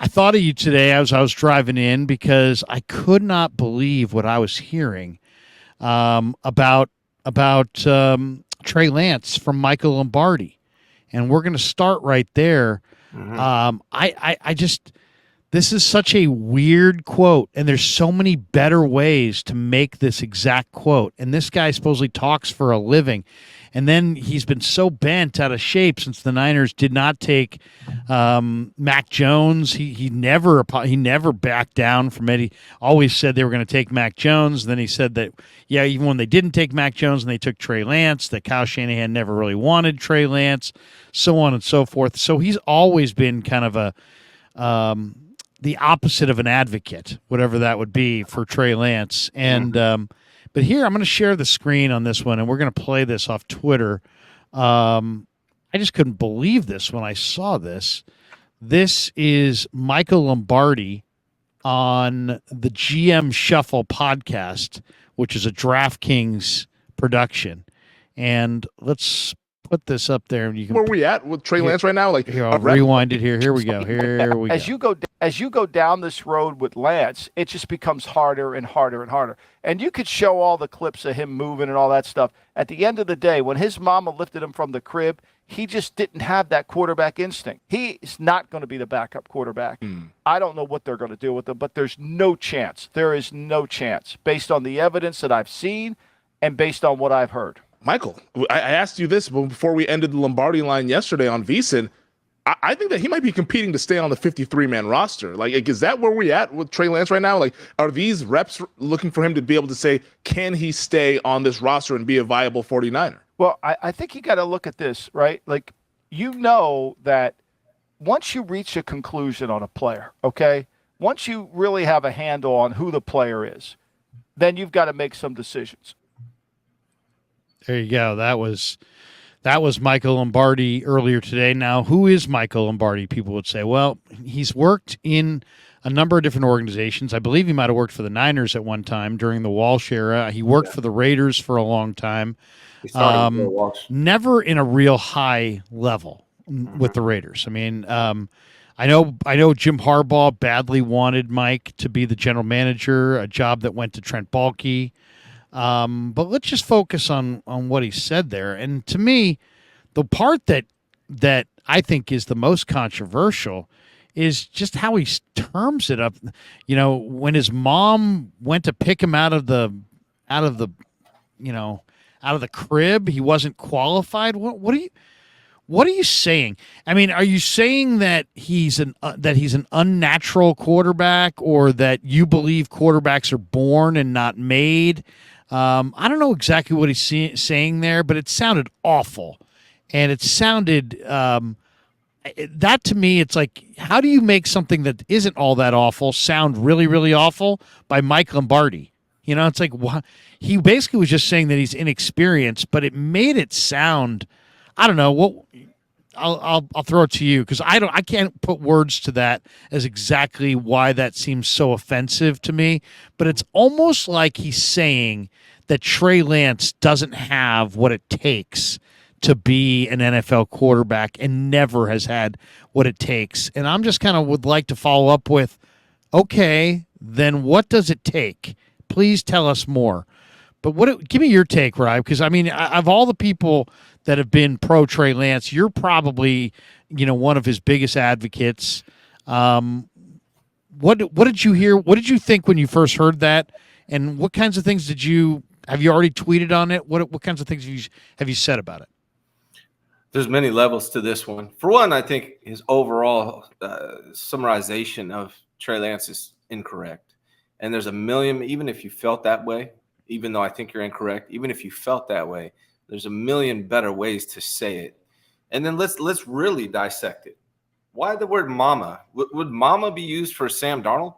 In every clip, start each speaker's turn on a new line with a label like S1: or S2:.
S1: I thought of you today as I was driving in because I could not believe what I was hearing about Trey Lance from Michael Lombardi, and we're going to start right there. I just this is such a weird quote, and there's so many better ways to make this exact quote. And this guy supposedly talks for a living, and then he's been so bent out of shape since the Niners did not take Mac Jones. He never backed down from it. He always said they were going to take Mac Jones. Then he said that even when they didn't take Mac Jones and they took Trey Lance, that Kyle Shanahan never really wanted Trey Lance, so on and so forth. So he's always been kind of a the opposite of an advocate, whatever that would be, for Trey Lance. And but here I'm going to share the screen on this one, and we're going to play this off Twitter. I just couldn't believe this when I saw this. This is Michael Lombardi on the GM Shuffle podcast, which is a DraftKings production. And let's put this up there. And you can.
S2: Where are we at with Trey Lance right now? Like,
S1: here, I'll rewind it here. Here we go. Here we go.
S3: As you go down this road with Lance, it just becomes harder and harder and harder. And you could show all the clips of him moving and all that stuff. At the end of the day, when his mama lifted him from the crib, he just didn't have that quarterback instinct. He is not going to be the backup quarterback. I don't know what they're going to do with him, but there's no chance. There is no chance based on the evidence that I've seen and based on what I've heard.
S2: Michael, I asked you this before we ended the Lombardi line yesterday on VSiN. I think that he might be competing to stay on the 53-man roster. Like, is that where we at with Trey Lance right now? Like, are these reps looking for him to be able to say, can he stay on this roster and be a viable 49er?
S3: Well, I think you got to look at this, right? Like, you know that once you reach a conclusion on a player, okay, once you really have a handle on who the player is, then you've got to make some decisions.
S1: There you go. That was Michael Lombardi earlier today. Now, who is Michael Lombardi? People would say, well, he's worked in a number of different organizations. I believe he might have worked for the Niners at one time during the Walsh era. He worked for the Raiders for a long time. Never in a real high level with the Raiders. I mean, I know Jim Harbaugh badly wanted Mike to be the general manager, a job that went to Trent Baalke. But let's just focus on what he said there. And to me, the part that I think is the most controversial is just how he terms it up. You know, when his mom went to pick him out of the crib, he wasn't qualified. What are you saying? I mean, are you saying that he's an unnatural quarterback, or that you believe quarterbacks are born and not made? I don't know exactly what he's saying there, but it sounded awful. And it sounded that to me, it's like, how do you make something that isn't all that awful sound really, really awful by Mike Lombardi? You know, it's like, he basically was just saying that he's inexperienced, but it made it sound, I don't know what. I'll throw it to you, because I can't put words to that as exactly why that seems so offensive to me. But it's almost like he's saying that Trey Lance doesn't have what it takes to be an NFL quarterback and never has had what it takes. And I'm just kind of would like to follow up with, okay, then what does it take? Please tell us more. But give me your take, Ryan, because, I mean, of all the people that have been pro Trey Lance, you're probably, one of his biggest advocates. What did you hear? What did you think when you first heard that? And what kinds of things have you already tweeted on it? What kinds of things have you said about it?
S4: There's many levels to this one. For one, I think his overall summarization of Trey Lance is incorrect. And there's a million, even if you felt that way, even though I think you're incorrect, even if you felt that way, there's a million better ways to say it. And then let's really dissect it. Why the word mama? Would mama be used for Sam Darnold?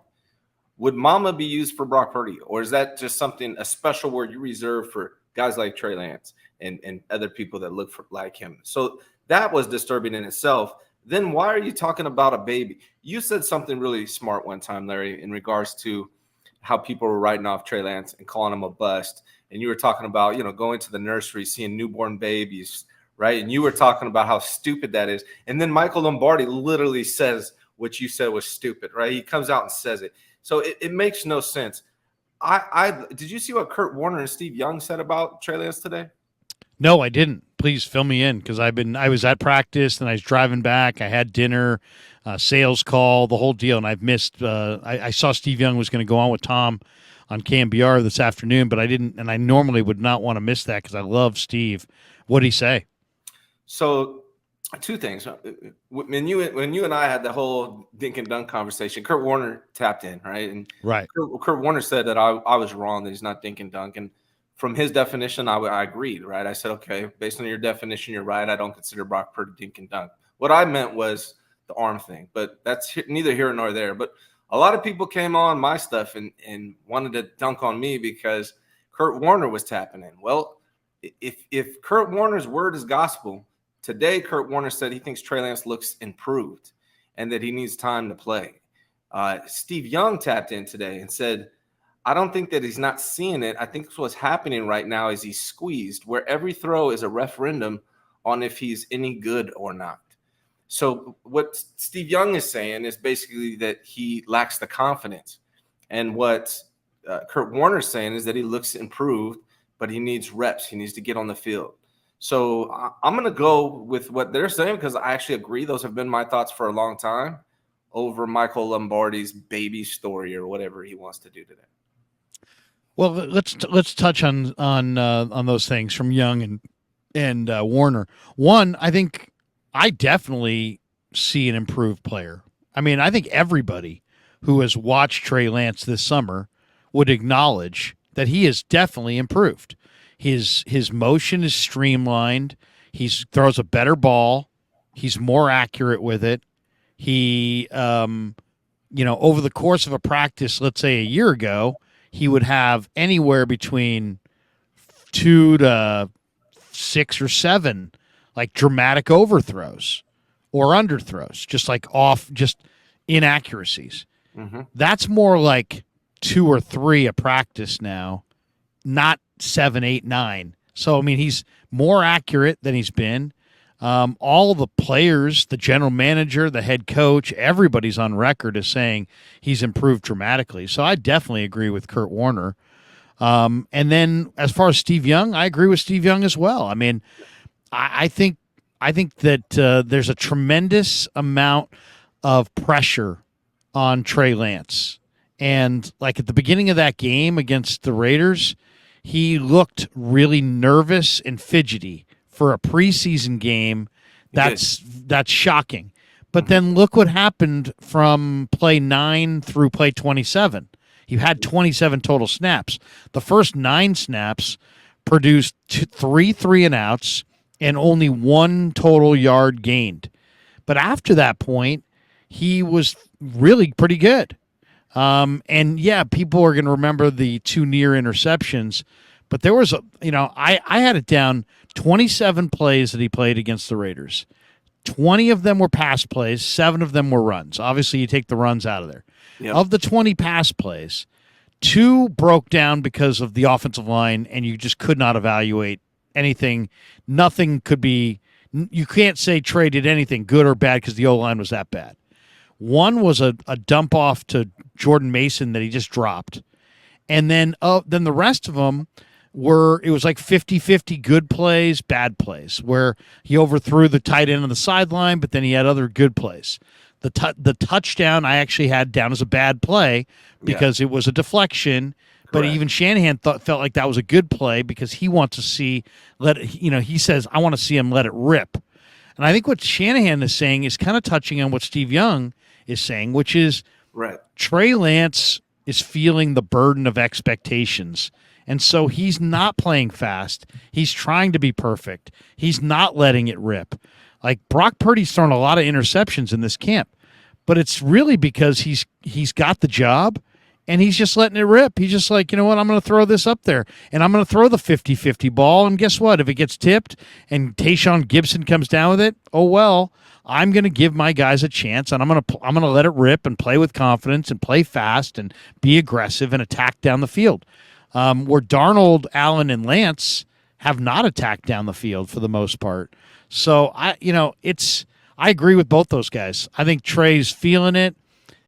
S4: Would mama be used for Brock Purdy? Or is that just a special word you reserve for guys like Trey Lance and other people that look like him? So that was disturbing in itself. Then why are you talking about a baby? You said something really smart one time, Larry, in regards to how people were writing off Trey Lance and calling him a bust. And you were talking about, going to the nursery, seeing newborn babies, right? And you were talking about how stupid that is. And then Michael Lombardi literally says what you said was stupid, right? He comes out and says it. So it makes no sense. Did you see what Kurt Warner and Steve Young said about Trey Lance today?
S1: No, I didn't. Please fill me in because I was at practice and I was driving back. I had dinner, sales call, the whole deal, and I've missed. I saw Steve Young was going to go on with Tom on KMBR this afternoon, but I didn't, and I normally would not want to miss that because I love Steve. What did he say?
S4: So, two things. When you and I had the whole dink and dunk conversation, Kurt Warner tapped in, right? And
S1: right.
S4: Kurt Warner said that I was wrong, that he's not dink and dunk, and from his definition, I agreed, right? I said, okay, based on your definition, you're right. I don't consider Brock Purdy dink and dunk. What I meant was the arm thing, but that's neither here nor there. But a lot of people came on my stuff and wanted to dunk on me because Kurt Warner was tapping in. Well, if Kurt Warner's word is gospel, today Kurt Warner said he thinks Trey Lance looks improved and that he needs time to play. Steve Young tapped in today and said, I don't think that he's not seeing it. I think what's happening right now is he's squeezed, where every throw is a referendum on if he's any good or not. So what Steve Young is saying is basically that he lacks the confidence. And what Kurt Warner's saying is that he looks improved, but he needs reps. He needs to get on the field. So I'm going to go with what they're saying because I actually agree. Those have been my thoughts for a long time over Michael Lombardi's baby story or whatever he wants to do today.
S1: Well, let's touch on those things from Young and Warner. One, I think I definitely see an improved player. I mean, I think everybody who has watched Trey Lance this summer would acknowledge that he is definitely improved. His motion is streamlined. He throws a better ball. He's more accurate with it. He, over the course of a practice, let's say a year ago, he would have anywhere between 2 to 6 or 7 like dramatic overthrows or underthrows, just inaccuracies. Mm-hmm. That's more like 2 or 3 a practice now, not 7, 8, 9. So, I mean, he's more accurate than he's been. All the players, the general manager, the head coach, everybody's on record as saying he's improved dramatically. So I definitely agree with Kurt Warner. And then as far as Steve Young, I agree with Steve Young as well. I mean, I think that there's a tremendous amount of pressure on Trey Lance. And like at the beginning of that game against the Raiders, he looked really nervous and fidgety. For a preseason game, that's shocking. But then look what happened from play 9 through play 27. He had 27 total snaps. The first 9 snaps produced 3 3-and-outs and only 1 total yard gained. But after that point, he was really pretty good. And yeah, people are going to remember the 2 near interceptions. But there was I had it down 27 plays that he played against the Raiders. 20 of them were pass plays, 7 of them were runs. Obviously, you take the runs out of there. Yep. Of the 20 pass plays, 2 broke down because of the offensive line, and you just could not evaluate anything. Nothing could be – you can't say Trey did anything good or bad because the O-line was that bad. One was a dump off to Jordan Mason that he just dropped. And then the rest of them – it was like 50-50 good plays, bad plays, where he overthrew the tight end on the sideline, but then he had other good plays. The touchdown I actually had down as a bad play because it was a deflection, but even Shanahan felt like that was a good play because he wants to see he says I want to see him let it rip. And I think what Shanahan is saying is kind of touching on what Steve Young is saying, which is Trey Lance is feeling the burden of expectations. And so he's not playing fast. He's trying to be perfect. He's not letting it rip. Like Brock Purdy's thrown a lot of interceptions in this camp, but it's really because he's got the job and he's just letting it rip. He's just like, you know what, I'm going to throw this up there and I'm going to throw the 50-50 ball. And guess what? If it gets tipped and Tayshaun Gibson comes down with it, oh well, I'm going to give my guys a chance and I'm going to let it rip and play with confidence and play fast and be aggressive and attack down the field. Where Darnold, Allen, and Lance have not attacked down the field for the most part. So I agree with both those guys. I think Trey's feeling it.